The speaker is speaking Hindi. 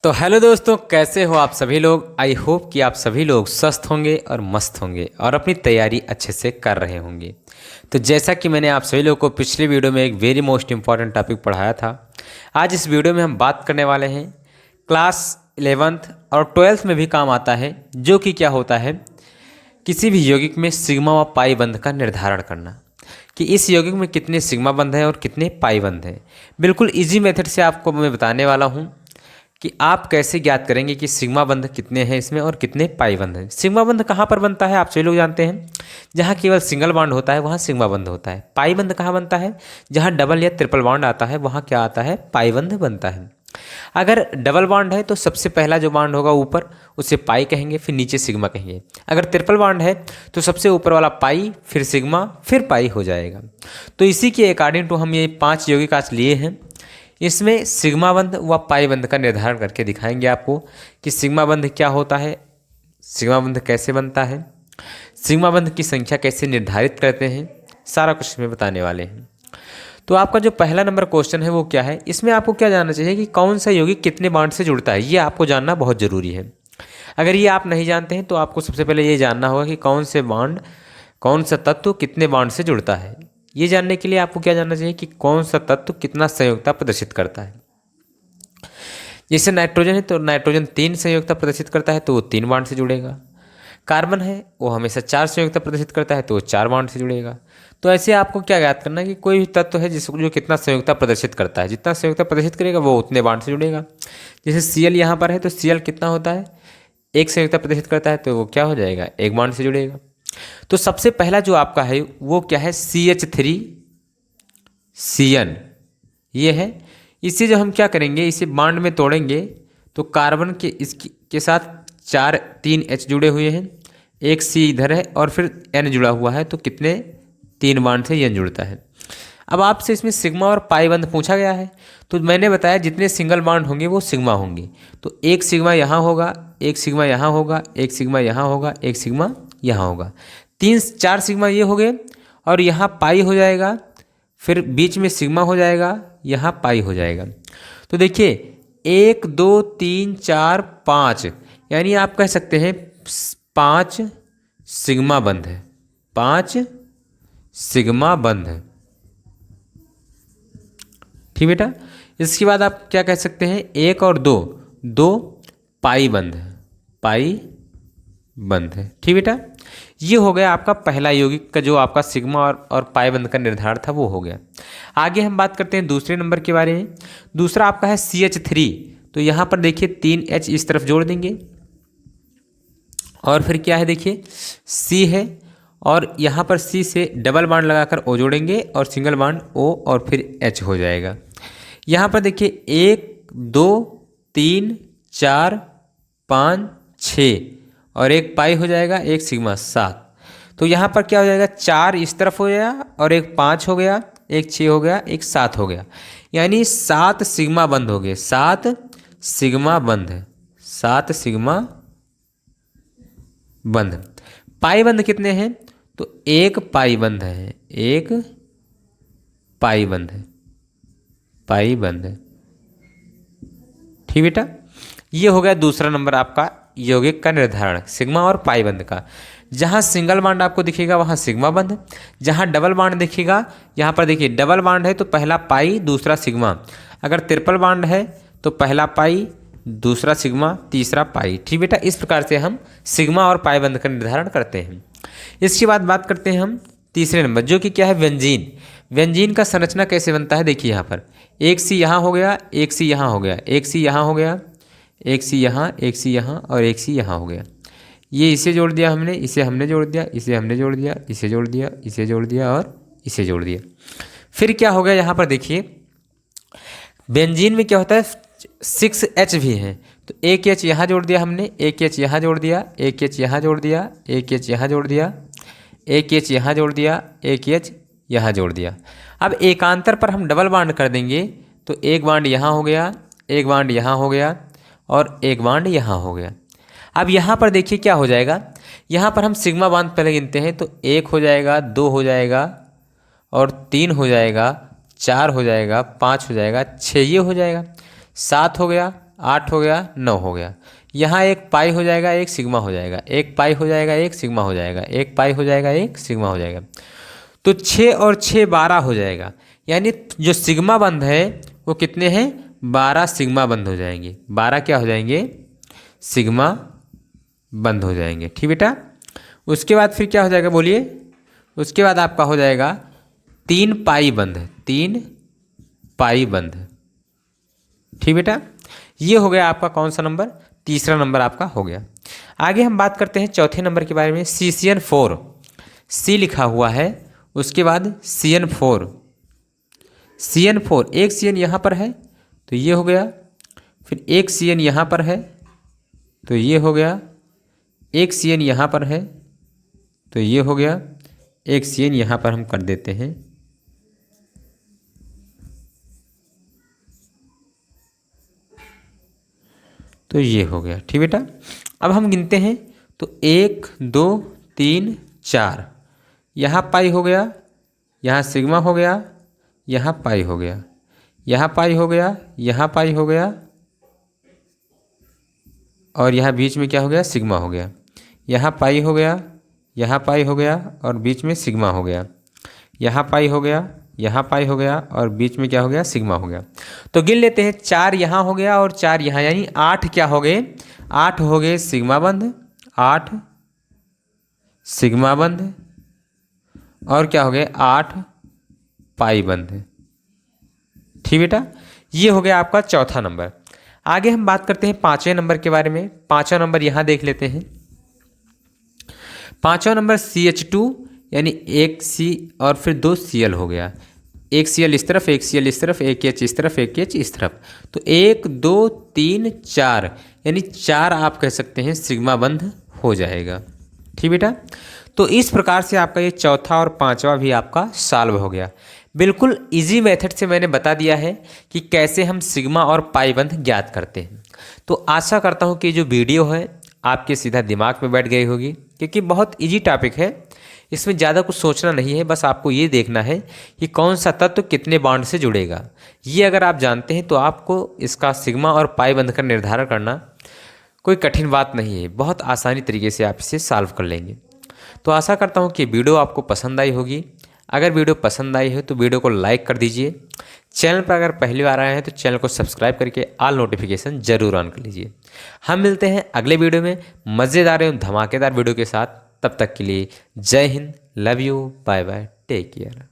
तो हेलो दोस्तों, कैसे हो आप सभी लोग। आई होप कि आप सभी लोग स्वस्थ होंगे और मस्त होंगे और अपनी तैयारी अच्छे से कर रहे होंगे। तो जैसा कि मैंने आप सभी लोगों को पिछले वीडियो में एक वेरी मोस्ट इम्पॉर्टेंट टॉपिक पढ़ाया था, आज इस वीडियो में हम बात करने वाले हैं क्लास 11th और 12th में भी काम आता है, जो कि क्या होता है किसी भी यौगिक में सिग्मा व पाई बंध का निर्धारण करना कि इस यौगिक में कितने सिग्मा बंध हैं और कितने पाई बंध हैं। बिल्कुल इजी मेथड से आपको मैं बताने वाला हूँ कि आप कैसे ज्ञात करेंगे कि सिग्मा बंध कितने हैं इसमें और कितने पाई बंध हैं। सिग्मा बंध कहाँ पर बनता है आप सभी लोग जानते हैं, जहाँ केवल सिंगल बॉन्ड होता है वहाँ सिग्मा बंध होता है। पाई बंध कहाँ बनता है, जहाँ डबल या ट्रिपल बॉन्ड आता है वहाँ क्या आता है, पाई बंध बनता है। अगर डबल बॉन्ड है तो सबसे पहला जो बॉन्ड होगा ऊपर उसे पाई कहेंगे, फिर नीचे सिग्मा कहेंगे। अगर ट्रिपल बॉन्ड है तो सबसे ऊपर वाला पाई, फिर सिग्मा, फिर पाई हो जाएगा। तो इसी के अकॉर्डिंग टू हम ये 5 यौगिक आज लिए हैं। इसमें सिग्मा बंध व पाई बंध का निर्धारण करके दिखाएंगे आपको कि सिग्मा बंध क्या होता है, सिग्मा बंध कैसे बनता है, सिग्मा बंध की संख्या कैसे निर्धारित करते हैं, सारा कुछ इसमें बताने वाले हैं। तो आपका जो पहला नंबर क्वेश्चन है वो क्या है, इसमें आपको क्या जानना चाहिए कि कौन सा यौगिक कितने बॉन्ड से जुड़ता है, ये आपको जानना बहुत ज़रूरी है। अगर ये आप नहीं जानते हैं तो आपको सबसे पहले ये जानना होगा कि कौन से बॉन्ड, कौन सा तत्व कितने बॉन्ड से जुड़ता है। ये जानने के लिए आपको क्या जानना चाहिए कि कौन सा तत्व कितना संयोजकता प्रदर्शित करता है। जैसे नाइट्रोजन है तो नाइट्रोजन 3 संयोजकता प्रदर्शित करता है तो वो 3 बॉन्ड से जुड़ेगा। कार्बन है वो हमेशा 4 संयोजकता प्रदर्शित करता है तो वो 4 बॉन्ड से जुड़ेगा। तो ऐसे आपको क्या ज्ञात करना है कि कोई भी तत्व है जिसको जो कितना संयोजकता प्रदर्शित करता है, जितना संयोजकता प्रदर्शित करेगा वो उतने बॉन्ड से जुड़ेगा। जैसे Cl यहाँ पर है तो Cl कितना होता है, 1 संयोजकता प्रदर्शित करता है तो वो क्या हो जाएगा, 1 बॉन्ड से जुड़ेगा। तो सबसे पहला जो आपका है वो क्या है, CH3CN ये है। इसे जो हम क्या करेंगे, इसे बॉन्ड में तोड़ेंगे तो कार्बन के इसके साथ 3 H जुड़े हुए हैं, एक C इधर है और फिर N जुड़ा हुआ है, तो कितने 3 बॉन्ड से N जुड़ता है। अब आपसे इसमें सिग्मा और पाई बंध पूछा गया है तो मैंने बताया जितने सिंगल बॉन्ड होंगे वो सिग्मा होंगे। तो एक सिग्मा यहाँ होगा, एक सिग्मा यहाँ होगा, एक सिग्मा यहाँ होगा, एक सिग्मा यहाँ होगा, 4 सिग्मा ये हो गए और यहाँ पाई हो जाएगा, फिर बीच में सिग्मा हो जाएगा, यहाँ पाई हो जाएगा। तो देखिए 1 2 3 4 5 यानी आप कह सकते हैं 5 सिग्मा बंध है, 5 सिग्मा बंध है। ठीक बेटा। इसके बाद आप क्या कह सकते हैं, 1 और 2 पाई बंध है, पाई बंध है। ठीक बेटा, ये हो गया आपका पहला यौगिक का जो आपका सिग्मा और पाई बंध का निर्धारण था वो हो गया। आगे हम बात करते हैं दूसरे नंबर के बारे में। दूसरा आपका है CH3। तो यहाँ पर देखिए 3 H इस तरफ जोड़ देंगे और फिर क्या है देखिए C है और यहाँ पर C से डबल बॉन्ड लगाकर O जोड़ेंगे और सिंगल बॉन्ड O और फिर H हो जाएगा। यहाँ पर देखिए 1 2 3 4 5 6 और एक पाई हो जाएगा, एक सिग्मा 7। तो यहाँ पर क्या हो जाएगा, 4 इस तरफ हो गया और एक 5 हो गया, एक 6 हो गया, एक 7 हो गया, यानी 7 सिग्मा बंध हो गए, 7 सिग्मा बंध है, 7 सिग्मा बंध। पाई बंध कितने हैं, तो एक पाई बंध है, एक पाई बंध है, पाई बंध है। ठीक बेटा, ये हो गया दूसरा नंबर आपका यौगिक का निर्धारण सिग्मा और पाई बंध का। जहाँ सिंगल बॉन्ड आपको दिखेगा वहाँ सिग्मा बंध, जहाँ डबल बॉन्ड दिखेगा, यहाँ पर देखिए डबल बॉन्ड है तो पहला पाई दूसरा सिग्मा, अगर ट्रिपल बॉन्ड है तो पहला पाई दूसरा सिग्मा तीसरा पाई। ठीक बेटा, इस प्रकार से हम सिग्मा और पाई बंध का निर्धारण करते हैं। इसके बाद बात करते हैं हम तीसरे नंबर, जो कि क्या है व्यंजीन। व्यंजीन का संरचना कैसे बनता है, देखिए यहाँ पर एक C यहाँ हो गया, एक C यहाँ हो गया, एक C यहाँ हो गया, एक C यहाँ, एक C यहाँ और एक C यहाँ हो गया। ये इसे जोड़ दिया हमने, इसे हमने जोड़ दिया, इसे हमने जोड़ दिया, इसे जोड़ दिया, इसे जोड़ दिया और इसे जोड़ दिया। फिर क्या हो गया, यहाँ पर देखिए बेंजीन में क्या होता है 6 H भी है, तो एक H यहाँ जोड़ दिया हमने, एक H यहाँ जोड़ दिया, एक H यहाँ जोड़ दिया, एक H यहाँ जोड़ दिया, एक H यहाँ जोड़ दिया, एक H यहाँ जोड़ दिया। अब एकांतर पर हम डबल बॉन्ड कर देंगे तो एक बॉन्ड यहाँ हो गया, एक बॉन्ड यहाँ हो गया और एक बॉन्ड यहाँ हो गया। अब यहाँ पर देखिए क्या हो जाएगा, यहाँ पर हम सिग्मा बॉन्ड पहले गिनते हैं तो 1 हो जाएगा, 2 हो जाएगा और 3 हो जाएगा, 4 हो जाएगा, 5 हो जाएगा, 6 ये हो जाएगा, 7 हो गया, 8 हो गया, 9 हो गया। यहाँ एक पाई हो जाएगा, एक सिग्मा हो जाएगा, एक पाई हो जाएगा, एक सिग्मा हो जाएगा, एक पाई हो जाएगा, एक सिग्मा हो जाएगा। तो 6 और 6 12 हो जाएगा। यानी जो सिग्मा बंध है वो कितने हैं? 12 सिग्मा बंध हो जाएंगे। 12 क्या हो जाएंगे? सिग्मा बंद हो जाएंगे। ठीक बेटा। उसके बाद फिर क्या हो जाएगा बोलिए? उसके बाद आपका हो जाएगा 3 पाई बंध, 3 पाई बंध। ठीक बेटा। ये हो गया आपका कौन सा नंबर? तीसरा नंबर आपका हो गया। आगे हम बात करते हैं चौथे नंबर के बारे में। CCN4 सी लिखा हुआ है, उसके बाद CN4, CN4 एक CN यहाँ पर है तो ये हो गया, फिर एक CN यहाँ पर है तो ये हो गया, एक CN यहाँ पर है तो ये हो गया, एक CN यहाँ पर हम कर देते हैं तो ये हो गया। ठीक बेटा। अब हम गिनते हैं तो 1 2 3 4, यहाँ पाई हो गया, यहाँ सिग्मा हो गया, यहाँ पाई हो गया, यहाँ पाई हो गया, यहाँ पाई हो गया, और यहाँ बीच में क्या हो गया? सिग्मा हो गया। यहाँ पाई हो गया, यहाँ पाई हो गया, और बीच में सिग्मा हो गया। यहाँ पाई हो गया, यहाँ पाई हो गया, और बीच में क्या हो गया? सिग्मा हो गया। तो गिन लेते हैं, 4 यहाँ हो गया और 4 यहाँ, यानी 8 क्या हो गए? 8 हो गए सिग्मा बंध, 8 सिग्मा बंध, और क्या हो गए? 8 पाई बंध। ठीक बेटा। ये हो गया आपका चौथा नंबर। आगे हम बात करते हैं पांचवें नंबर के बारे में। पांचवा नंबर यहाँ देख लेते हैं। पांचवा नंबर CH2, यानी एक C और फिर 2 Cl हो गया। एक Cl इस तरफ, एक Cl इस तरफ, एक H इस तरफ, एक H इस तरफ। तो 1 2 3 4, यानी 4 आप कह सकते हैं सिग्मा बंध हो जाएगा। ठीक बेटा। तो इस प्रकार से आपका ये चौथा और पांचवा भी आपका सॉल्व हो गया। बिल्कुल इजी मेथड से मैंने बता दिया है कि कैसे हम सिग्मा और पाई बंध ज्ञात करते हैं। तो आशा करता हूँ कि जो वीडियो है आपके सीधा दिमाग में बैठ गई होगी, क्योंकि बहुत इजी टॉपिक है, इसमें ज़्यादा कुछ सोचना नहीं है। बस आपको ये देखना है कि कौन सा तत्व कितने बॉन्ड से जुड़ेगा। ये अगर आप जानते हैं तो आपको इसका सिग्मा और पाई बंध का निर्धारण करना कोई कठिन बात नहीं है। बहुत आसानी तरीके से आप इसे सॉल्व कर लेंगे। तो आशा करता हूँ कि वीडियो आपको पसंद आई होगी। अगर वीडियो पसंद आई है तो वीडियो को लाइक कर दीजिए। चैनल पर अगर पहली बार आए हैं तो चैनल को सब्सक्राइब करके ऑल नोटिफिकेशन जरूर ऑन कर लीजिए। हम मिलते हैं अगले वीडियो में मज़ेदार एवं धमाकेदार वीडियो के साथ। तब तक के लिए जय हिंद, love you, bye bye, take care.